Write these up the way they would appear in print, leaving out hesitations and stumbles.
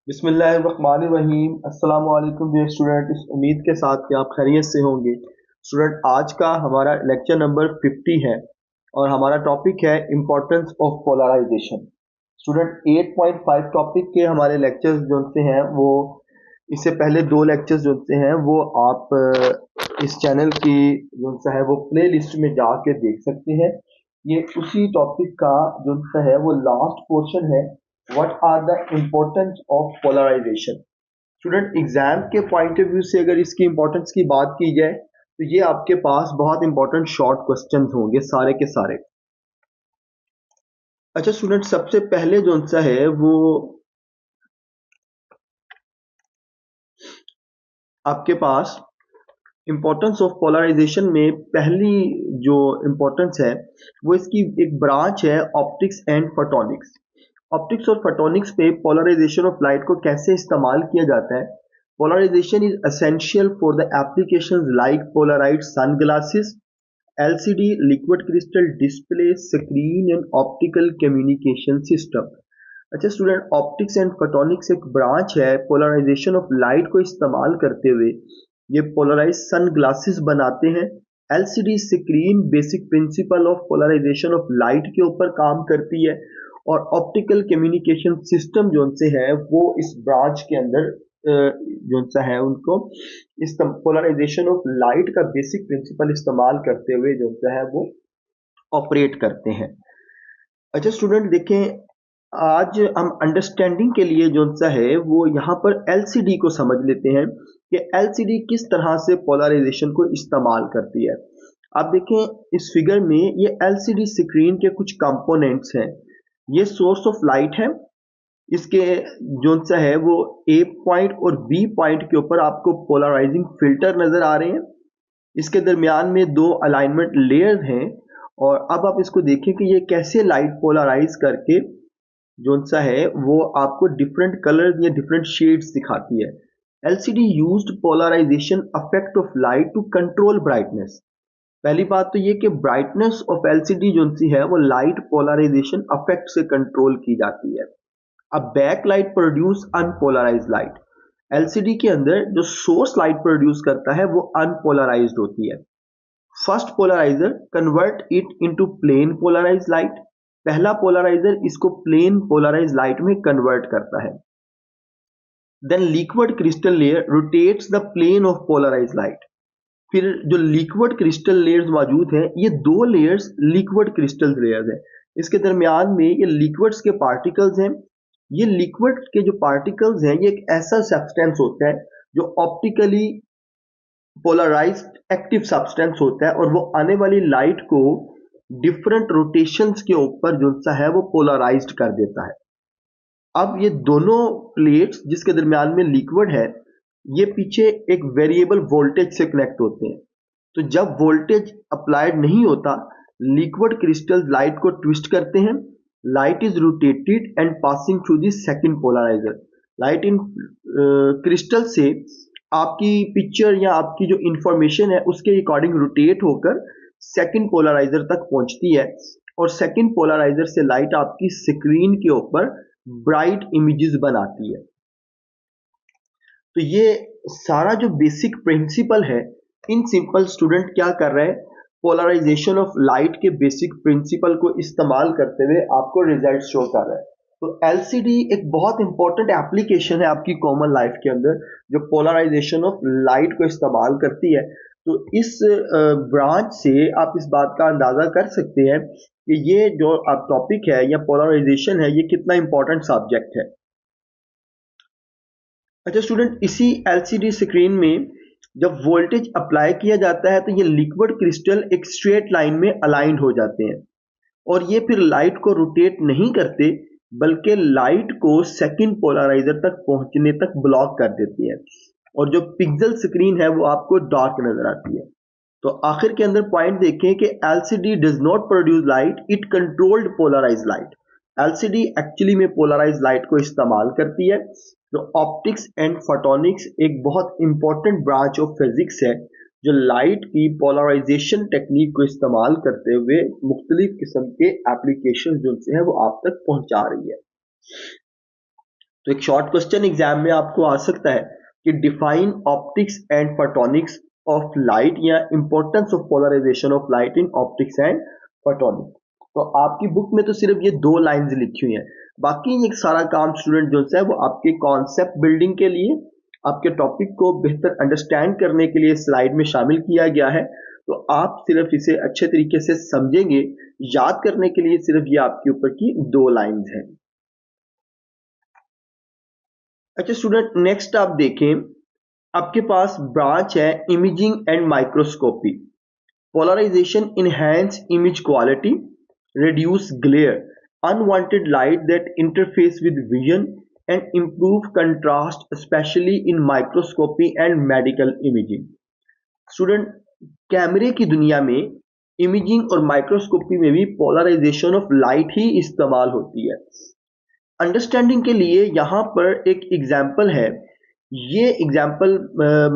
बिस्मिल्लाहिर्रहमानिर्रहीम। अस्सलाम वालेकुम डियर स्टूडेंट। इस उम्मीद के साथ कि आप खैरियत से होंगे। स्टूडेंट, आज का हमारा लेक्चर नंबर 50 है और हमारा टॉपिक है importance of polarisation. Student, 8.5 topic के हमारे लेक्चर्स जो से हैं वो इससे पहले दो लेक्चर्स जो से हैं वो आप इस चैनल की जो सा है वो प्ले लिस्ट में जाके देख सकते हैं। ये उसी टॉपिक का जो सा है वो लास्ट पोर्शन है। What are the importance of polarisation. Student, exam के पॉइंट ऑफ व्यू से अगर इसकी इम्पोर्टेंस की बात की जाए तो ये आपके पास बहुत इंपॉर्टेंट शॉर्ट क्वेश्चंस होंगे सारे के सारे। अच्छा स्टूडेंट, सबसे पहले जो सा है वो आपके पास इम्पोर्टेंस ऑफ पोलराइजेशन में पहली जो इम्पोर्टेंस है वो इसकी एक ब्रांच है ऑप्टिक्स एंड फोटोनिक्स। ऑप्टिक्स और फोटोनिक्स पे पोलराइजेशन ऑफ लाइट को कैसे इस्तेमाल किया जाता है। Polarisation is essential for the applications like polarised sunglasses, LCD, liquid crystal display, screen and optical communication system. अच्छा स्टूडेंट, ऑप्टिक्स एंड फोटोनिक्स एक ब्रांच है पोलराइजेशन ऑफ लाइट को इस्तेमाल करते हुए। ये पोलराइज सन ग्लासेस बनाते हैं। LCD screen basic principle of polarisation of light के ऊपर काम करती है और ऑप्टिकल कम्युनिकेशन सिस्टम जो से है वो इस ब्रांच के अंदर जो सा है उनको इस पोलराइजेशन ऑफ लाइट का बेसिक प्रिंसिपल इस्तेमाल करते हुए जो सा है वो ऑपरेट करते हैं। अच्छा स्टूडेंट देखें, आज हम अंडरस्टैंडिंग के लिए जो सा है वो यहाँ पर एलसीडी को समझ लेते हैं कि एलसीडी किस तरह से पोलराइजेशन को इस्तेमाल करती है। आप देखें इस फिगर में ये एलसीडी स्क्रीन के कुछ कंपोनेंट्स हैं। ये सोर्स ऑफ लाइट है। इसके जो सा है वो ए पॉइंट और बी पॉइंट के ऊपर आपको पोलराइजिंग फिल्टर नजर आ रहे हैं। इसके दरमियान में दो अलाइनमेंट लेयर हैं और अब आप इसको देखें कि ये कैसे लाइट पोलराइज करके जो सा है वो आपको डिफरेंट कलर या डिफरेंट शेड्स दिखाती है। LCD used polarisation effect of light to control brightness. पहली बात तो ये कि ब्राइटनेस ऑफ एलसीडी जो सी है वो लाइट पोलराइजेशन इफेक्ट से कंट्रोल की जाती है। अब back light produce unpolarised light. LCD के अंदर जो सोर्स लाइट प्रोड्यूस करता है वो अनपोलराइज्ड होती है। First polariser convert it into plane polarised light. पहला पोलराइजर इसको प्लेन पोलराइज्ड लाइट में कन्वर्ट करता है। Then liquid crystal layer rotates the plane of polarised light. फिर जो लिक्विड क्रिस्टल लेयर्स मौजूद हैं ये दो लेयर्स लिक्विड क्रिस्टल लेयर्स हैं। इसके दरमियान में ये लिक्विड्स के पार्टिकल्स हैं। ये लिक्विड के जो पार्टिकल्स हैं ये एक ऐसा सब्सटेंस होता है जो ऑप्टिकली पोलराइज्ड एक्टिव सब्सटेंस होता है और वो आने वाली लाइट को डिफरेंट रोटेशंस के ऊपर जो सा है वो पोलराइज्ड कर देता है। अब ये दोनों प्लेट्स जिसके दरमियान में लिक्विड है ये पीछे एक वेरिएबल वोल्टेज से कनेक्ट होते हैं। तो जब वोल्टेज अप्लाइड नहीं होता लिक्विड क्रिस्टल लाइट को ट्विस्ट करते हैं। Light is rotated and passing through the second polariser. Light इन क्रिस्टल से आपकी पिक्चर या आपकी जो इंफॉर्मेशन है उसके अकॉर्डिंग रोटेट होकर सेकंड पोलराइजर तक पहुंचती है और सेकंड पोलराइजर से लाइट आपकी स्क्रीन के ऊपर ब्राइट इमेजेस बनाती है। तो ये सारा जो बेसिक प्रिंसिपल है, इन सिंपल स्टूडेंट क्या कर रहे हैं, पोलराइजेशन ऑफ लाइट के बेसिक प्रिंसिपल को इस्तेमाल करते हुए आपको रिजल्ट शो कर रहा है। तो एलसीडी एक बहुत इंपॉर्टेंट एप्लीकेशन है आपकी कॉमन लाइफ के अंदर जो पोलराइजेशन ऑफ लाइट को इस्तेमाल करती है। तो इस ब्रांच से आप इस बात का अंदाजा कर सकते हैं कि ये जो आप टॉपिक है या पोलराइजेशन है ये कितना इंपॉर्टेंट सब्जेक्ट है। अच्छा स्टूडेंट, इसी एलसीडी स्क्रीन में जब वोल्टेज अप्लाई किया जाता है तो ये लिक्विड क्रिस्टल एक स्ट्रेट लाइन में अलाइंड हो जाते हैं और ये फिर लाइट को रोटेट नहीं करते बल्कि लाइट को सेकंड पोलराइजर तक पहुंचने तक ब्लॉक कर देती है और जो पिक्सल स्क्रीन है वो आपको डार्क नजर आती है। तो आखिर के अंदर पॉइंट देखें कि LCD does not produce light, it controlled polarise light. LCD actually में पोलराइज लाइट को इस्तेमाल करती है। तो ऑप्टिक्स एंड फोटोनिक्स एक बहुत इंपॉर्टेंट ब्रांच ऑफ फिजिक्स है जो लाइट की पोलराइजेशन टेक्निक को इस्तेमाल करते हुए मुख्तलिफ किस्म के एप्लीकेशन जो है वो आप तक पहुंचा रही है। तो एक शॉर्ट क्वेश्चन एग्जाम में आपको आ सकता है कि define optics and photonics of light या importance of polarisation of light in optics and photonics. तो आपकी बुक में तो सिर्फ ये 2 लाइंस लिखी हुई हैं, बाकी ये सारा काम स्टूडेंट जो है वो आपके कॉन्सेप्ट बिल्डिंग के लिए, आपके टॉपिक को बेहतर अंडरस्टैंड करने के लिए स्लाइड में शामिल किया गया है। तो आप सिर्फ इसे अच्छे तरीके से समझेंगे, याद करने के लिए सिर्फ ये आपके ऊपर की 2 लाइंस हैं। अच्छा स्टूडेंट, नेक्स्ट आप देखें, आपके पास ब्रांच है imaging and microscopy. Polarisation enhance image quality, reduce glare, unwanted light that interface with vision, and improve contrast, especially in microscopy and medical imaging. Student, कैमरे की दुनिया में इमेजिंग और माइक्रोस्कोपी में भी पोलराइजेशन ऑफ लाइट ही इस्तेमाल होती है। अंडरस्टैंडिंग के लिए यहाँ पर एक एग्जाम्पल है, ये एग्जाम्पल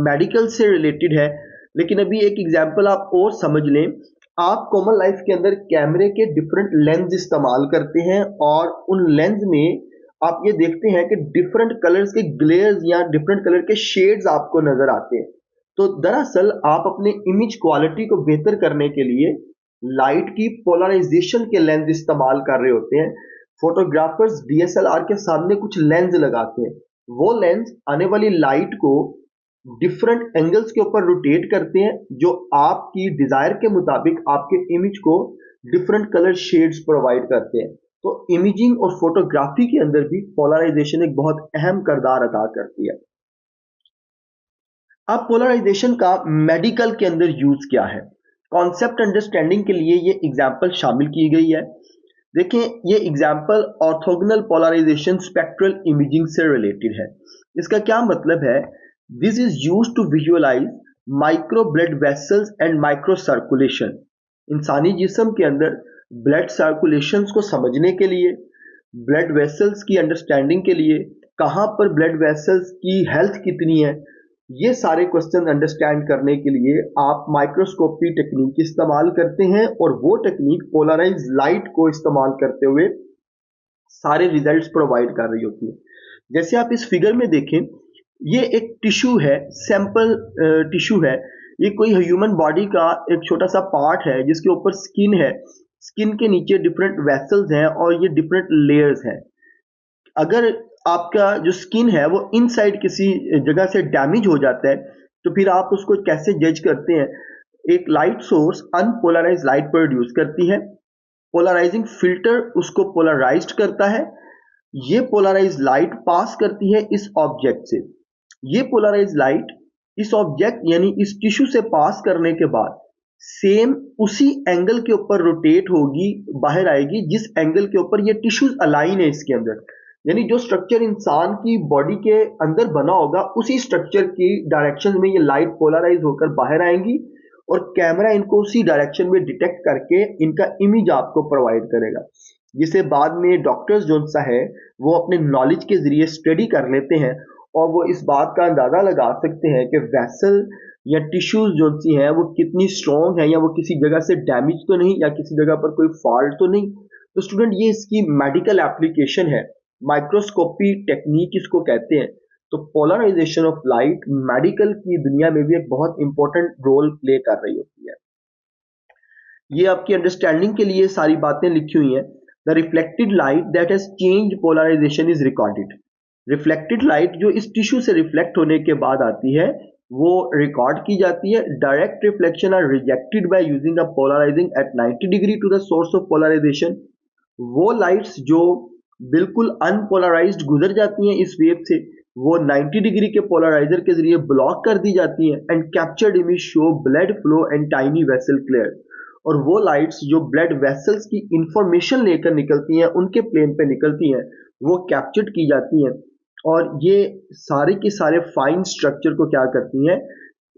मेडिकल से रिलेटेड है, लेकिन अभी एक एग्जाम्पल आप और समझ लें। आप कॉमन लाइफ के अंदर कैमरे के डिफरेंट लेंस इस्तेमाल करते हैं और उन लेंस में आप ये देखते हैं कि डिफरेंट कलर्स के ग्लेयर्स या डिफरेंट कलर के शेड्स आपको नजर आते हैं। तो दरअसल आप अपने इमेज क्वालिटी को बेहतर करने के लिए लाइट की पोलराइजेशन के लेंस इस्तेमाल कर रहे होते हैं। फोटोग्राफर्स डीएसएलआर के सामने कुछ लेंस लगाते हैं, वो लेंस आने वाली लाइट को डिफरेंट एंगल्स के ऊपर रोटेट करते हैं, जो आपकी डिजायर के मुताबिक आपके इमेज को डिफरेंट कलर शेड्स प्रोवाइड करते हैं। तो इमेजिंग और फोटोग्राफी के अंदर भी पोलराइजेशन एक बहुत अहम किरदार अदा करती है। अब पोलराइजेशन का मेडिकल के अंदर यूज क्या है, कॉन्सेप्ट अंडरस्टैंडिंग के लिए ये एग्जाम्पल शामिल की गई है। देखें, ये example orthogonal polarisation spectral imaging से रिलेटेड है। इसका क्या मतलब है? This is used to visualise micro blood vessels and micro circulation. इंसानी जिस्म के अंदर ब्लड सर्कुलेशन को समझने के लिए, ब्लड वेसल्स की अंडरस्टैंडिंग के लिए, कहाँ पर ब्लड वेसल्स की हेल्थ कितनी है, ये सारे क्वेश्चन अंडरस्टैंड करने के लिए आप माइक्रोस्कोपी टेक्निक इस्तेमाल करते हैं, और वो टेक्निक पोलराइज लाइट को इस्तेमाल करते हुए सारे रिजल्ट्स प्रोवाइड कर रही होती है। जैसे आप इस फिगर में देखें, ये एक टिश्यू है, सैंपल टिश्यू है। ये कोई ह्यूमन बॉडी का एक छोटा सा पार्ट है जिसके ऊपर स्किन है, स्किन के नीचे डिफरेंट वेसल्स हैं और ये डिफरेंट लेयर्स हैं। अगर आपका जो स्किन है वो इनसाइड किसी जगह से डैमेज हो जाता है, तो फिर आप उसको कैसे जज करते हैं? एक light source unpolarise light produce करती है, पोलराइजिंग फिल्टर उसको पोलराइज्ड करता है, ये पोलराइज लाइट पास करती है इस ऑब्जेक्ट से। ये पोलराइज लाइट इस ऑब्जेक्ट यानी इस टिश्यू से पास करने के बाद सेम उसी एंगल के ऊपर रोटेट होगी, बाहर आएगी जिस एंगल के ऊपर ये टिश्यूज अलाइन है इसके अंदर। यानी जो स्ट्रक्चर इंसान की बॉडी के अंदर बना होगा, उसी स्ट्रक्चर की डायरेक्शन में ये लाइट पोलराइज होकर बाहर आएंगी और कैमरा इनको उसी डायरेक्शन में डिटेक्ट करके इनका इमेज आपको प्रोवाइड करेगा, जिसे बाद में डॉक्टर्स जो सा है वो अपने नॉलेज के जरिए स्टडी कर लेते हैं और वो इस बात का अंदाजा लगा सकते हैं कि वेसल या टिश्यूज जो सी हैं वो कितनी स्ट्रॉन्ग है, या वो किसी जगह से डैमेज तो नहीं, या किसी जगह पर कोई फॉल्ट तो नहीं। तो स्टूडेंट, ये इसकी मेडिकल एप्लीकेशन है, माइक्रोस्कोपी टेक्निक इसको कहते हैं। तो पोलराइजेशन ऑफ लाइट मेडिकल की दुनिया में भी एक बहुत इंपॉर्टेंट रोल प्ले कर रही होती है। ये आपकी अंडरस्टैंडिंग के लिए सारी बातें लिखी हुई हैं। The reflected light that has change polarisation is recorded. Reflected light जो इस टिश्यू से रिफ्लेक्ट होने के बाद आती है वो रिकॉर्ड की जाती है। Direct reflection are rejected by using a polarising at 90 degree to the source of polarisation. वो लाइट्स जो बिल्कुल अनपोलराइज्ड गुजर जाती हैं इस वेव से, वो 90 डिग्री के पोलराइजर के जरिए ब्लॉक कर दी जाती हैं and captured image show blood flow and tiny vessel clear. और वो लाइट्स जो ब्लड वेसल्स की इंफॉर्मेशन लेकर निकलती हैं, उनके प्लेन पे निकलती हैं, वो कैप्चर्ड की जाती हैं और ये सारे के सारे फाइन स्ट्रक्चर को क्या करती हैं?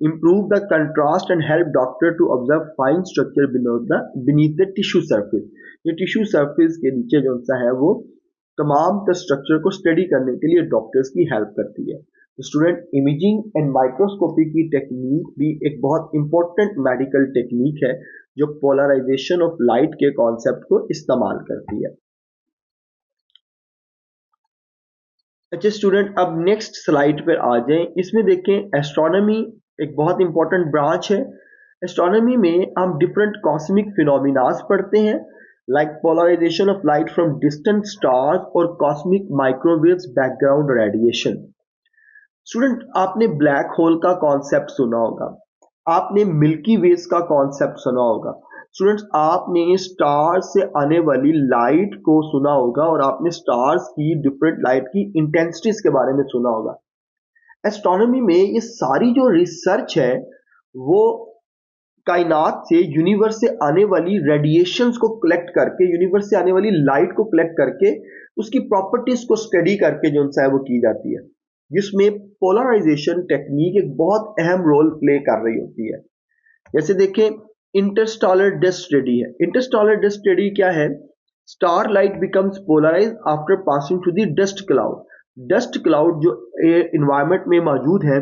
improve the contrast and help doctor to observe fine structure beneath the tissue surface। ये टिश्यू सरफेस के नीचे जो सा है वो तमाम स्ट्रक्चर को स्टडी करने के लिए डॉक्टर्स की हेल्प करती है। तो स्टूडेंट, इमेजिंग एंड माइक्रोस्कोपी की टेक्निक भी एक बहुत इंपॉर्टेंट मेडिकल टेक्निक है जो पोलराइजेशन ऑफ लाइट के कॉन्सेप्ट को इस्तेमाल करती है। अच्छा स्टूडेंट, अब नेक्स्ट स्लाइड पर आ जाएं। इसमें देखें एस्ट्रोनॉमी एक बहुत इंपॉर्टेंट ब्रांच है। एस्ट्रोनॉमी में हम डिफरेंट कॉस्मिक फिनोमिनास पढ़ते हैं, like polarisation of light from distant stars और cosmic microwaves background radiation. Student, आपने ब्लैक होल का कॉन्सेप्ट सुना होगा, आपने मिल्की वेज का कॉन्सेप्ट सुना होगा, स्टूडेंट्स आपने स्टार्स से आने वाली लाइट को सुना होगा, और आपने स्टार्स की डिफरेंट लाइट की इंटेंसिटीज के बारे में सुना होगा। एस्ट्रोनॉमी में ये सारी जो रिसर्च है वो कायनात से, यूनिवर्स से आने वाली रेडिएशंस को कलेक्ट करके, यूनिवर्स से आने वाली लाइट को कलेक्ट करके उसकी प्रॉपर्टीज को स्टडी करके जो है वो की जाती है, जिसमें पोलराइजेशन टेक्निक एक बहुत अहम रोल प्ले कर रही होती है। जैसे देखें, इंटरस्टेलर डस्ट स्टडी है। इंटरस्टेलर डस्ट स्टडी क्या है? Star light becomes polarise after passing through the dust cloud. Dust cloud जो एनवायरनमेंट में मौजूद है,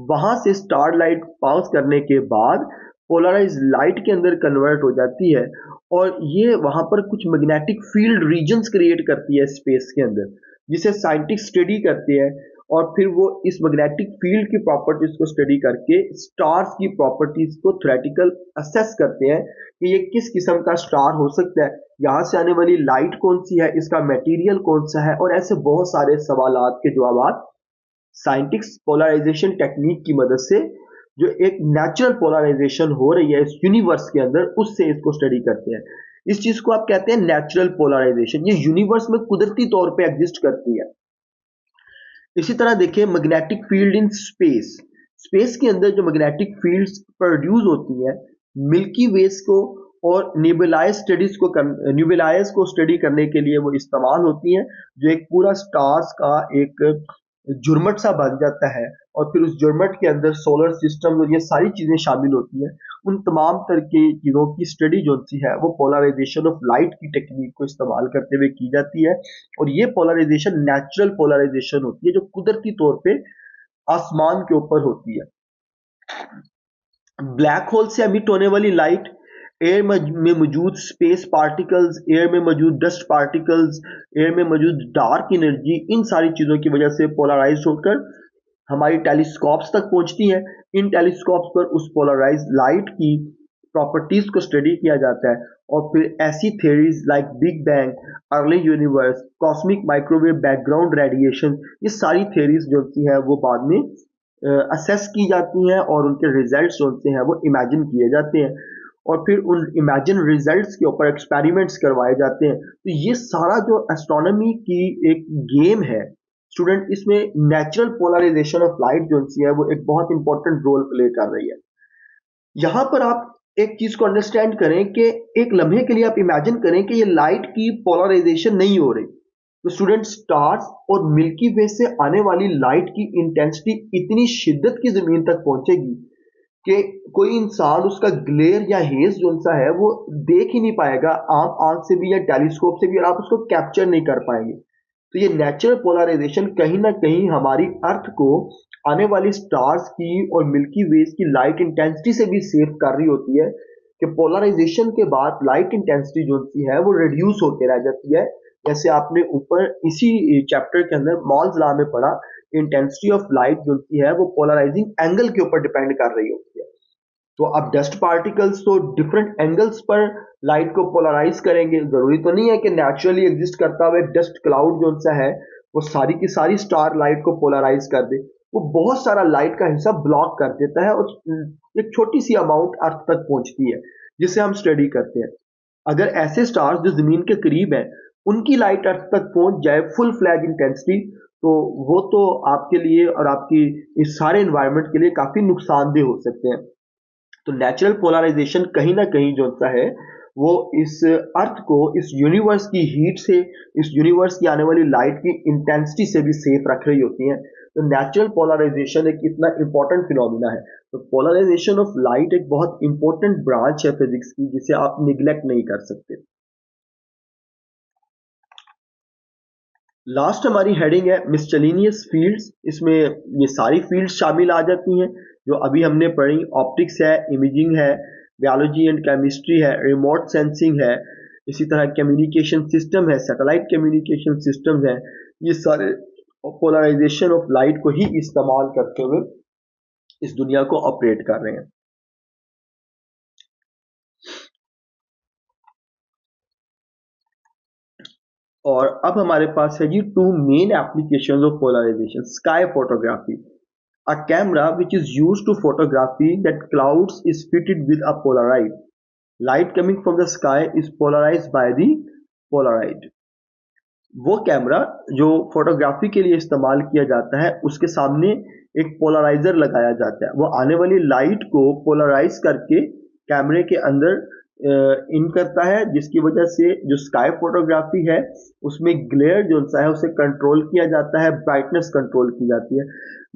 वहां से स्टार लाइट पास करने के बाद पोलराइज लाइट के अंदर कन्वर्ट हो जाती है, और ये वहां पर कुछ मैग्नेटिक फील्ड रीजन्स क्रिएट करती है स्पेस के अंदर, जिसे साइंटिस्ट स्टडी करते हैं, और फिर वो इस मैग्नेटिक फील्ड की प्रॉपर्टीज को स्टडी करके स्टार्स की प्रॉपर्टीज को थ्योरेटिकल असेस करते हैं कि ये किस किस्म का स्टार हो सकता है, यहाँ से आने वाली लाइट कौन सी है, इसका मटेरियल कौन सा है, और ऐसे बहुत सारे सवालात के जवाब साइंटिस्ट पोलराइजेशन टेक्निक की मदद से, जो एक नेचुरल पोलराइजेशन हो रही है इस यूनिवर्स के अंदर, उससे इसको स्टडी करते हैं। इस चीज को आप कहते हैं नेचुरल पोलराइजेशन। ये यूनिवर्स में कुदरती तौर पे एग्जिस्ट करती है। इसी तरह देखिए magnetic field in space. Space के अंदर जो मैग्नेटिक फील्ड्स प्रोड्यूस होती है, मिल्की वेज को और न्यूबुलाइज को स्टडी करने के लिए वो इस्तेमाल होती हैं, जो एक पूरा स्टार्स का एक जुर्मट सा बन जाता है, और फिर उस जुर्मट के अंदर सोलर सिस्टम और ये सारी चीजें शामिल होती हैं। उन तमाम तरह की चीजों की स्टडी जो सी है वो पोलराइजेशन ऑफ लाइट की टेक्निक को इस्तेमाल करते हुए की जाती है, और ये पोलराइजेशन नेचुरल पोलराइजेशन होती है, जो कुदरती तौर पे आसमान के ऊपर होती है। ब्लैक होल से एमिट होने वाली लाइट, एयर में मौजूद स्पेस पार्टिकल्स, एयर में मौजूद डस्ट पार्टिकल्स, एयर में मौजूद डार्क एनर्जी, इन सारी चीजों की वजह से पोलराइज होकर हमारी टेलीस्कोप्स तक पहुंचती हैं। इन टेलीस्कोप्स पर उस पोलराइज लाइट की प्रॉपर्टीज को स्टडी किया जाता है, और फिर ऐसी theories like big bang, early universe, cosmic microwave background radiation, ये सारी थ्योरीज जो होती है वो बाद में असेस की जाती हैं, और उनके रिजल्ट्स जो होते हैं वो इमेजिन किए जाते हैं, और फिर उन इमेजिन रिजल्ट्स के ऊपर एक्सपेरिमेंट्स करवाए जाते हैं। तो ये सारा जो एस्ट्रोनॉमी की एक गेम है स्टूडेंट, इसमें नेचुरल पोलराइजेशन ऑफ लाइट जो है वो एक बहुत इंपॉर्टेंट रोल प्ले कर रही है। यहां पर आप एक चीज को अंडरस्टैंड करें कि एक लम्हे के लिए आप इमेजिन करें कि ये लाइट की पोलराइजेशन नहीं हो रही, तो स्टूडेंट स्टार्स और मिल्की वे से आने वाली लाइट की इंटेंसिटी इतनी शिद्दत की जमीन तक पहुंचेगी कि कोई इंसान उसका ग्लेयर या हेज जो सा है वो देख ही नहीं पाएगा, आम आंख से भी या टेलीस्कोप से भी, और आप उसको कैप्चर नहीं कर पाएंगे। तो ये नेचुरल पोलराइजेशन कहीं ना कहीं हमारी अर्थ को आने वाली स्टार्स की और मिल्की वेज की लाइट इंटेंसिटी से भी सेव कर रही होती है, कि पोलराइजेशन के बाद लाइट इंटेंसिटी जो होती है वो रिड्यूस होकर रह जाती है। जैसे आपने ऊपर इसी चैप्टर के अंदर मॉल्स लॉ में पढ़ा, इंटेंसिटी ऑफ लाइट जो होती है वो पोलराइजिंग एंगल के ऊपर डिपेंड कर रही होती है। तो अब डस्ट पार्टिकल्स तो डिफरेंट एंगल्स पर लाइट को पोलराइज करेंगे, जरूरी तो नहीं है कि नेचुरली एग्जिस्ट करता हुआ डस्ट क्लाउड जो सा है वो सारी की सारी स्टार लाइट को पोलराइज कर दे। वो बहुत सारा लाइट का हिस्सा ब्लॉक कर देता है, और एक छोटी सी अमाउंट अर्थ तक पहुंचती है, जिसे हम स्टडी करते हैं। अगर ऐसे स्टार्स जो जमीन के करीब हैं उनकी लाइट अर्थ तक पहुंच जाए फुल फ्लैग इंटेंसिटी, तो वो तो आपके लिए और आपकी इस सारे एनवायरनमेंट के लिए काफी नुकसानदेह हो सकते हैं। तो नेचुरल पोलराइजेशन कहीं ना कहीं जो होता है वो इस अर्थ को इस यूनिवर्स की हीट से, इस यूनिवर्स की आने वाली लाइट की इंटेंसिटी से भी सेफ रख रही होती है। तो नेचुरल पोलराइजेशन एक इतना इंपॉर्टेंट फिनोमिना है। तो पोलराइजेशन ऑफ लाइट एक बहुत इंपॉर्टेंट ब्रांच है फिजिक्स की, जिसे आप निग्लेक्ट नहीं कर सकते। लास्ट हमारी हेडिंग है मिससेलेनियस फील्ड्स। इसमें ये सारी फील्ड्स शामिल आ जाती हैं जो अभी हमने पढ़ी। ऑप्टिक्स है, इमेजिंग है, बायोलॉजी एंड केमिस्ट्री है, रिमोट सेंसिंग है, इसी तरह कम्युनिकेशन सिस्टम है, सैटेलाइट कम्युनिकेशन सिस्टम है। ये सारे और पोलराइजेशन ऑफ लाइट को ही इस्तेमाल करते हुए इस दुनिया को ऑपरेट कर रहे हैं। और अब हमारे पास है जी two main applications of polarisation. Sky photography, a camera which is used to photography that clouds is fitted with a polaroid. Light coming from the sky is polarized by the polaroid. वो camera जो photography के लिए इस्तेमाल किया जाता है उसके सामने एक पोलराइजर लगाया जाता है। वो आने वाली लाइट को पोलराइज करके कैमरे के अंदर इन करता है, जिसकी वजह से जो स्काई फोटोग्राफी है उसमें ग्लेयर जो सा है उसे कंट्रोल किया जाता है, ब्राइटनेस कंट्रोल की जाती है।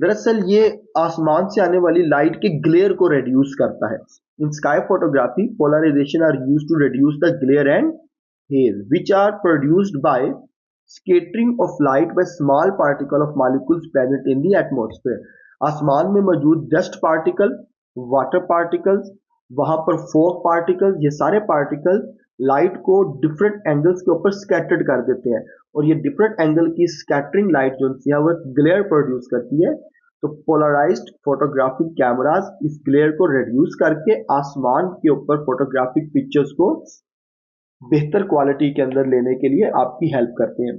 दरअसल ये आसमान से आने वाली लाइट के ग्लेयर को रिड्यूस करता है। In sky photography polarisation are used to reduce the glare and haze which are produced by scattering of light by small particle of molecules present in the atmosphere. आसमान में मौजूद dust particle, water particles, वहां पर fog particles, ये सारे particles light को different angles के ऊपर स्कैटर्ड कर देते हैं और ये डिफरेंट एंगल की स्कैटरिंग लाइट जो है वो ग्लेयर प्रोड्यूस करती है। तो पोलराइज्ड फोटोग्राफिक कैमरास इस ग्लेयर को रिड्यूस करके आसमान के ऊपर फोटोग्राफिक पिक्चर्स को बेहतर क्वालिटी के अंदर लेने के लिए आपकी हेल्प करते हैं।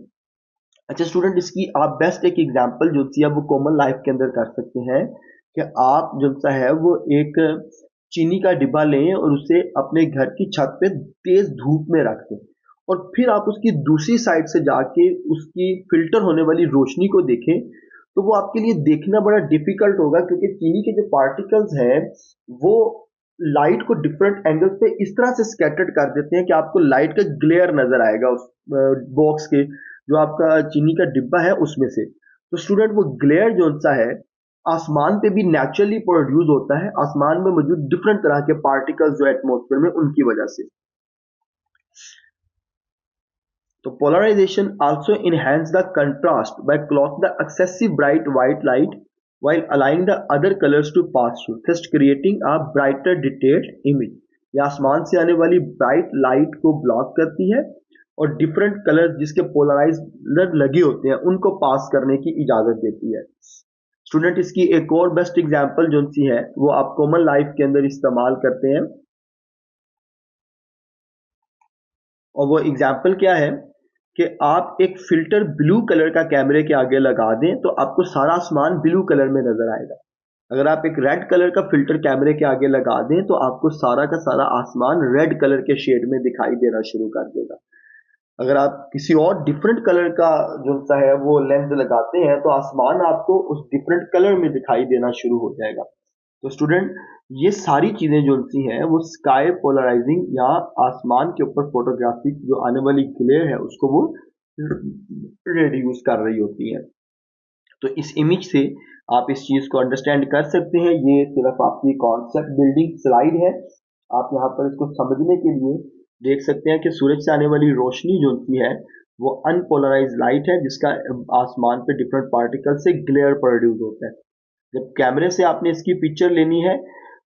अच्छा स्टूडेंट, इसकी आप बेस्ट एक एग्जांपल जो सी है वो कॉमन लाइफ के अंदर कर सकते हैं कि आप जो सा है वो एक चीनी का डिब्बा लें और उसे अपने घर की छत पे तेज धूप में रख दें और फिर आप उसकी दूसरी साइड से जाके उसकी फिल्टर होने वाली रोशनी को देखें, तो वो आपके लिए देखना बड़ा डिफिकल्ट होगा क्योंकि चीनी के जो पार्टिकल्स हैं वो लाइट को डिफरेंट एंगल्स पे इस तरह से स्कैटर्ड कर देते हैं कि आपको लाइट का ग्लेयर नजर आएगा उस बॉक्स के जो आपका चीनी का डिब्बा है उसमें से। तो स्टूडेंट वो ग्लेयर जो सा है आसमान पे भी नेचुरली प्रोड्यूस होता है, आसमान में मौजूद डिफरेंट तरह के पार्टिकल्स जो एटमॉस्फेयर में उनकी वजह से। तो polarization also enhance the contrast by clock the excessive bright white light while allowing the other colors to pass through, thus creating a brighter detailed image. ये आसमान से आने वाली ब्राइट लाइट को ब्लॉक करती है और डिफरेंट कलर्स जिसके पोलराइजर लगे होते हैं उनको पास करने की इजाजत देती है। स्टूडेंट, इसकी एक और बेस्ट एग्जांपल जो सी है वो आप कॉमन लाइफ के अंदर इस्तेमाल करते हैं और वो एग्जांपल क्या है कि आप एक फिल्टर ब्लू कलर का कैमरे के आगे लगा दें तो आपको सारा आसमान ब्लू कलर में नजर आएगा। अगर आप एक रेड कलर का फिल्टर कैमरे के आगे लगा दें तो आपको सारा का सारा आसमान रेड कलर के शेड में दिखाई देना शुरू कर देगा। अगर आप किसी और डिफरेंट कलर का जो सा है वो लेंस लगाते हैं तो आसमान आपको उस डिफरेंट कलर में दिखाई देना शुरू हो जाएगा। तो स्टूडेंट, ये सारी चीजें जो सी हैं वो स्काई पोलराइजिंग या आसमान के ऊपर फोटोग्राफी जो आने वाली ग्लेयर है उसको वो रिड्यूस कर रही होती है। तो इस इमेज से आप इस चीज को अंडरस्टैंड कर सकते हैं। ये सिर्फ आपकी कॉन्सेप्ट बिल्डिंग स्लाइड है। आप यहाँ पर इसको समझने के लिए देख सकते हैं कि सूरज से आने वाली रोशनी जो सी है वो अनपोलराइज लाइट है जिसका आसमान पे डिफरेंट पार्टिकल से ग्लेयर प्रोड्यूस होता है। जब कैमरे से आपने इसकी पिक्चर लेनी है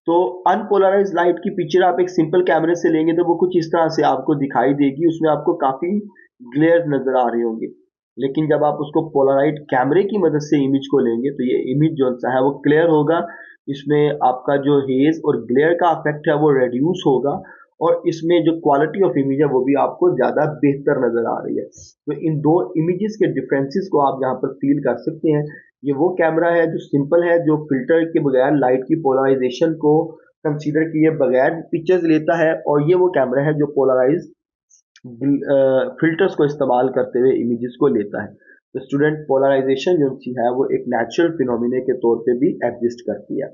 तो अनपोलराइज लाइट की पिक्चर आप एक सिंपल कैमरे से लेंगे तो वो कुछ इस तरह से आपको दिखाई देगी, उसमें आपको काफी ग्लेयर नजर आ रहे होंगे। लेकिन जब आप उसको पोलराइड कैमरे की मदद से इमेज को लेंगे तो ये इमेज जो सा है वो क्लियर होगा, इसमें आपका जो हेज और ग्लेयर का इफेक्ट है वो रिड्यूस होगा और इसमें जो क्वालिटी ऑफ इमेज है वो भी आपको ज्यादा बेहतर नजर आ रही है। तो इन दो इमेजेस के डिफरेंसेस को आप यहाँ पर फील कर सकते हैं। ये वो कैमरा है जो सिंपल है, जो फिल्टर के बगैर लाइट की पोलराइजेशन को कंसीडर किए बगैर पिक्चर्स लेता है, और ये वो कैमरा है जो पोलराइज फिल्टर्स को इस्तेमाल करते हुए इमेजेस को लेता है। तो स्टूडेंट, पोलराइजेशन जो है वो एक नेचुरल फिनोमिना के तौर पे भी एग्जिस्ट करती है।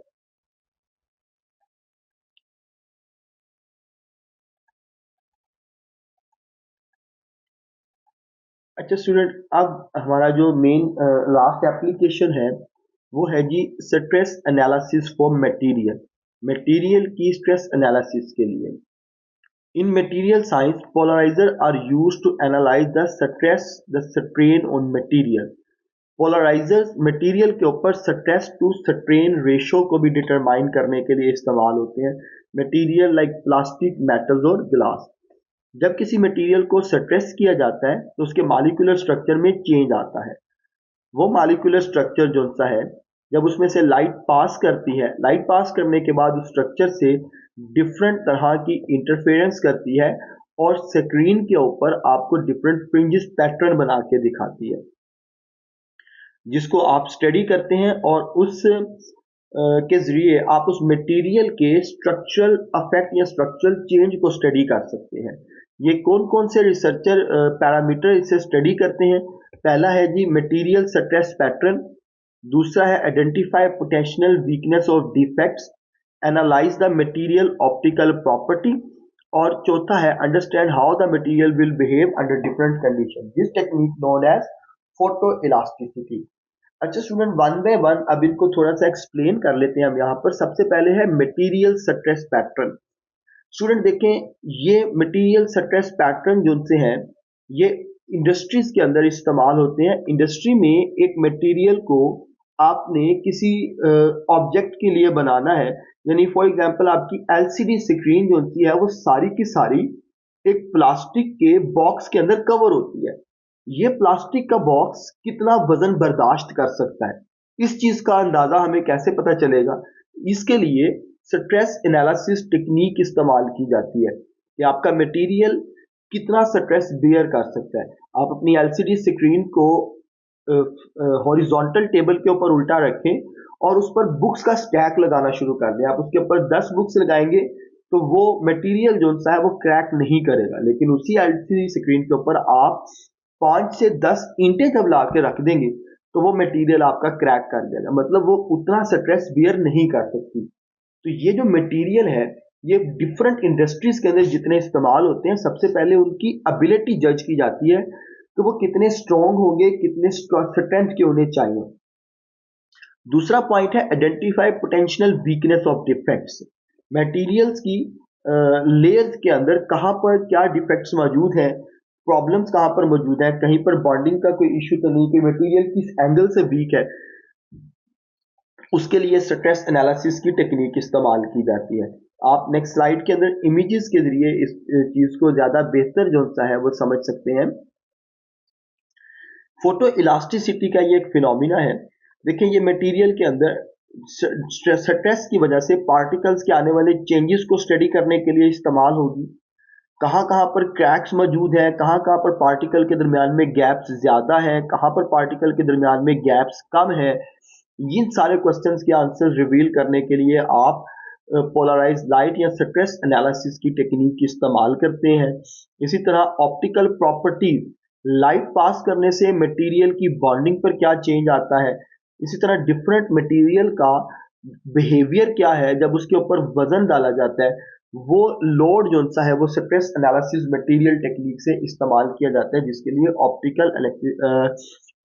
अच्छा स्टूडेंट, अब हमारा जो मेन लास्ट एप्लीकेशन है वो है जी stress analysis for material, material की स्ट्रेस एनालिसिस के लिए। In material science, polarizers are used to analyze the stress, the strain on material. Polarizers material के ऊपर स्ट्रेस टू स्ट्रेन रेशो को भी डिटरमाइन करने के लिए इस्तेमाल होते हैं। मटेरियल लाइक प्लास्टिक, मेटल्स और ग्लास। जब किसी मटेरियल को स्ट्रेस किया जाता है तो उसके मॉलिक्यूलर स्ट्रक्चर में चेंज आता है। वो मॉलिक्यूलर स्ट्रक्चर जो सा है, जब उसमें से लाइट पास करती है, लाइट पास करने के बाद उस स्ट्रक्चर से डिफरेंट तरह की इंटरफेरेंस करती है और स्क्रीन के ऊपर आपको डिफरेंट फ्रिंजेस पैटर्न बना के दिखाती है, जिसको आप स्टडी करते हैं और उस के जरिए आप उस मटेरियल के स्ट्रक्चरल अफेक्ट या स्ट्रक्चरल चेंज को स्टडी कर सकते हैं। ये कौन कौन से रिसर्चर पैरामीटर इसे स्टडी करते हैं? पहला है जी मटेरियल स्ट्रेस पैटर्न, दूसरा है identify potential weakness of defects, analyse the material optical property, और चौथा है understand how the material will behave under different condition, this technique known as photo elasticity. अच्छा स्टूडेंट, वन बाय वन अब इनको थोड़ा सा एक्सप्लेन कर लेते हैं हम यहाँ पर। सबसे पहले है मटेरियल स्ट्रेस पैटर्न। स्टूडेंट देखें, ये मटेरियल स्ट्रेस पैटर्न जो से हैं, ये इंडस्ट्रीज के अंदर इस्तेमाल होते हैं। इंडस्ट्री में एक मटेरियल को आपने किसी ऑब्जेक्ट के लिए बनाना है, यानी फॉर एग्जांपल आपकी एलसीडी स्क्रीन जो होती है वो सारी की सारी एक प्लास्टिक के बॉक्स के अंदर कवर होती है। ये प्लास्टिक का बॉक्स कितना वजन बर्दाश्त कर सकता है, इस चीज का अंदाजा हमें कैसे पता चलेगा? इसके लिए स्ट्रेस एनालिसिस टेक्निक इस्तेमाल की जाती है कि आपका मटेरियल कितना स्ट्रेस बेयर कर सकता है। आप अपनी एलसीडी स्क्रीन को हॉरिजॉन्टल टेबल के ऊपर उल्टा रखें और उस पर बुक्स का स्टैक लगाना शुरू कर दें। आप उसके ऊपर 10 बुक्स लगाएंगे तो वो मटेरियल जो सा है वो क्रैक नहीं करेगा, लेकिन उसी एलसीडी स्क्रीन के ऊपर आप 5 से 10 ईंटें जब ला के रख देंगे तो वो मटेरियल आपका क्रैक कर जाएगा, मतलब वो उतना स्ट्रेस बियर नहीं कर सकती। तो ये जो मटेरियल है, ये डिफरेंट इंडस्ट्रीज के अंदर जितने इस्तेमाल होते हैं, सबसे पहले उनकी एबिलिटी जज की जाती है तो वो कितने स्ट्रॉन्ग होंगे, कितने स्ट्रेंथ के होने चाहिए। दूसरा पॉइंट है identify potential weakness of defects. Materials की लेयर्स के अंदर कहां पर क्या डिफेक्ट्स मौजूद हैं, प्रॉब्लम्स कहां पर मौजूद है, कहीं पर बॉन्डिंग का कोई इश्यू तो नहीं, कि मटेरियल किस एंगल से वीक है, उसके लिए स्ट्रेस एनालिसिस की टेक्निक इस्तेमाल की जाती है। आप नेक्स्ट स्लाइड के अंदर इमेजेस के जरिए इस चीज को ज्यादा बेहतर जो सा है वो समझ सकते हैं। फोटो इलास्टिसिटी का ये एक फिनोमिना है। देखिए, ये मटेरियल के अंदर स्ट्रेस की वजह से पार्टिकल्स के आने वाले चेंजेस को स्टडी करने के लिए इस्तेमाल होगी। कहाँ कहाँ पर क्रैक्स मौजूद है, कहाँ कहाँ पर पार्टिकल के दरमियान में गैप्स ज्यादा है, कहाँ पर पार्टिकल के दरमियान में गैप्स कम है, इन सारे क्वेश्चंस के आंसर रिवील करने के लिए आप पोलराइज लाइट या स्ट्रेस एनालिसिस की टेक्निक इस्तेमाल करते हैं। इसी तरह ऑप्टिकल प्रॉपर्टीज, लाइट पास करने से मटेरियल की बॉन्डिंग पर क्या चेंज आता है, इसी तरह डिफरेंट मटेरियल का बिहेवियर क्या है जब उसके ऊपर वजन डाला जाता है, वो लोड जो सा है वो स्ट्रेस एनालिसिस मटेरियल टेक्निक से इस्तेमाल किया जाता है, जिसके लिए ऑप्टिकल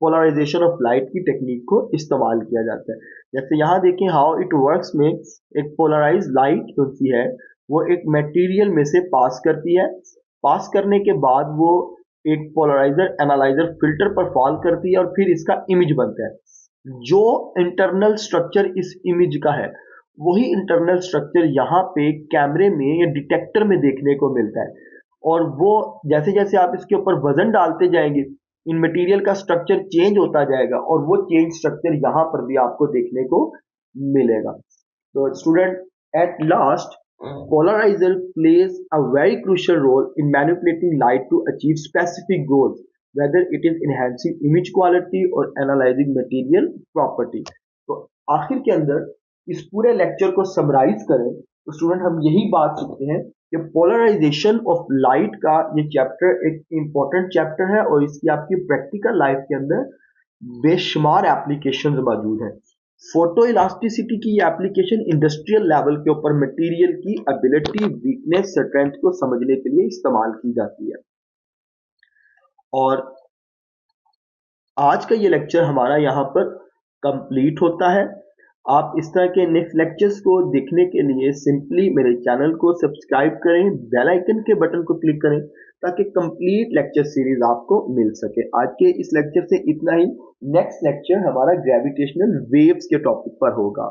पोलराइजेशन ऑफ लाइट की टेक्निक को इस्तेमाल किया जाता है। जैसे यहाँ देखें हाउ इट वर्क्स में, एक पोलराइज लाइट जो सी है वो एक मटेरियल में से पास करती है, पास करने के बाद वो एक पोलराइजर एनालाइजर फिल्टर पर फॉल करती है और फिर इसका इमेज बनता है। जो इंटरनल स्ट्रक्चर इस इमेज का है वही इंटरनल स्ट्रक्चर यहाँ पे कैमरे में या डिटेक्टर में देखने को मिलता है, और वो जैसे जैसे आप इसके ऊपर वजन डालते जाएंगे इन मटेरियल का स्ट्रक्चर चेंज होता जाएगा और वो चेंज स्ट्रक्चर यहाँ पर भी आपको देखने को मिलेगा। तो student, at last polarizer plays a very crucial role in manipulating light to achieve specific goals, whether it is enhancing image quality or analyzing material property। तो आखिर के अंदर इस पूरे लेक्चर को समराइज करें तो स्टूडेंट हम यही बात सीखते हैं कि पोलराइजेशन ऑफ लाइट का ये चैप्टर एक इम्पोर्टेंट चैप्टर है और इसकी आपकी प्रैक्टिकल लाइफ के अंदर बेशुमार एप्लीकेशंस मौजूद हैं। फोटो इलास्टिसिटी की एप्लीकेशन इंडस्ट्रियल लेवल के ऊपर मटेरियल की एबिलिटी, वीकनेस, स्ट्रेंथ को समझने के लिए इस्तेमाल की जाती है। और आज का ये लेक्चर हमारा यहाँ पर कंप्लीट होता है। आप इस तरह के नेक्स्ट लेक्चर्स को देखने के लिए सिंपली मेरे चैनल को सब्सक्राइब करें, बेल आइकन के बटन को क्लिक करें ताकि कंप्लीट लेक्चर सीरीज आपको मिल सके। आज के इस लेक्चर से इतना ही। नेक्स्ट लेक्चर हमारा ग्रेविटेशनल वेव्स के टॉपिक पर होगा।